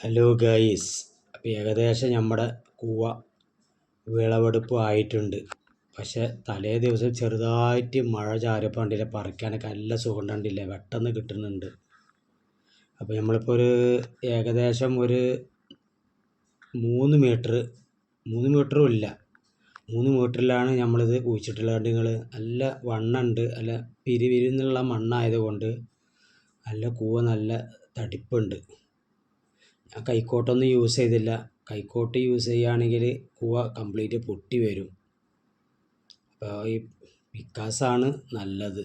Hello guys, അപ്പോൾ ഏകദേശം നമ്മുടെ കൂവ വിളവെടുപ്പ് ആയിട്ടുണ്ട്. പക്ഷേ തലേ ദിവസം ചെറുതായിട്ട് മഴ ചാറിയപ്പോൾ കണ്ടില്ല, പറിക്കാനൊക്കെ നല്ല സുഖം കണ്ടില്ല, പെട്ടെന്ന് കിട്ടുന്നുണ്ട്. അപ്പോൾ നമ്മളിപ്പോൾ ഏകദേശം ഒരു 3 മീറ്ററും ഇല്ല, 3 മീറ്ററിലാണ് നമ്മളിത് കുഴിച്ചിട്ടുള്ളത്. നിങ്ങൾ നല്ല വണ്ണുണ്ട്, നല്ല പിരിവിരുന്നുള്ള മണ്ണായതുകൊണ്ട് നല്ല കൂവ നല്ല തടിപ്പുണ്ട്. ഞാൻ കൈക്കോട്ടൊന്നും യൂസ് ചെയ്തില്ല. കൈക്കോട്ട് യൂസ് ചെയ്യുകയാണെങ്കിൽ കൂവ കംപ്ലീറ്റ് പൊട്ടി വരും. അപ്പോൾ ഈ പിക്കാസാണ് നല്ലത്.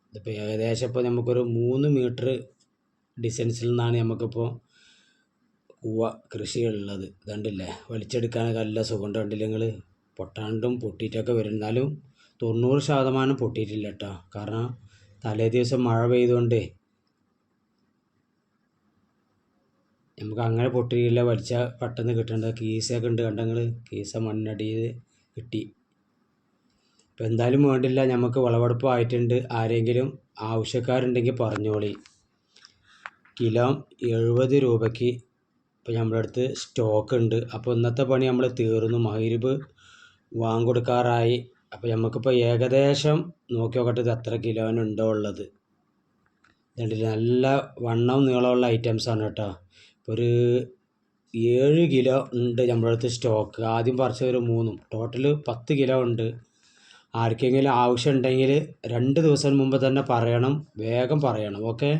ഇതിപ്പോൾ ഏകദേശം ഇപ്പോൾ നമുക്കൊരു 3 മീറ്റർ ഡിസ്റ്റൻസിൽ നിന്നാണ് നമുക്കിപ്പോൾ കൂവ കൃഷിയുള്ളത്. ഇതുണ്ടല്ലേ, വലിച്ചെടുക്കാനൊക്കെ നല്ല സുഖം കണ്ടില്ല നിങ്ങൾ. പൊട്ടാണ്ടും പൊട്ടിയിട്ടൊക്കെ വരും. എന്നാലും 90% പൊട്ടിയിട്ടില്ല കേട്ടോ. കാരണം തലേ ദിവസം മഴ പെയ്തുകൊണ്ട് നമുക്ക് അങ്ങനെ പൊട്ടിയില്ല. വലിച്ചാൽ പെട്ടെന്ന് കിട്ടേണ്ട കീസൊക്കെ ഉണ്ട് കണ്ടെങ്കിൽ, കീസ മണ്ണടിയിൽ കിട്ടി. ഇപ്പം എന്തായാലും വേണ്ടില്ല, നമുക്ക് വിളവെടുപ്പ് ആയിട്ടുണ്ട്. ആരെങ്കിലും ആവശ്യക്കാരുണ്ടെങ്കിൽ പറഞ്ഞോളി. കിലോ 70 രൂപയ്ക്ക് ഇപ്പോൾ നമ്മുടെ അടുത്ത് സ്റ്റോക്ക് ഉണ്ട്. അപ്പോൾ ഇന്നത്തെ പണി നമ്മൾ തീർന്നു. മഗ്‌രിബ് വാങ്ങിക്കൊടുക്കാറായി. അപ്പോൾ നമുക്കിപ്പോൾ ഏകദേശം നോക്കി നോക്കട്ടെ ഇത് എത്ര കിലോനുണ്ടോ ഉള്ളത്. ഇതുണ്ടല്ലേ, നല്ല വണ്ണവും നീളമുള്ള ഐറ്റംസാണ് കേട്ടോ. ഒരു 7 കിലോ ഉണ്ട് നമ്മുടെ അടുത്ത് സ്റ്റോക്ക്. ആദ്യം പറിച്ച ഒരു 3, ടോട്ടൽ 10 കിലോ ഉണ്ട്. ആർക്കെങ്കിലും ആവശ്യമുണ്ടെങ്കിൽ 2 ദിവസം മുമ്പ് തന്നെ പറയണം, വേഗം പറയണം. ഓക്കെ.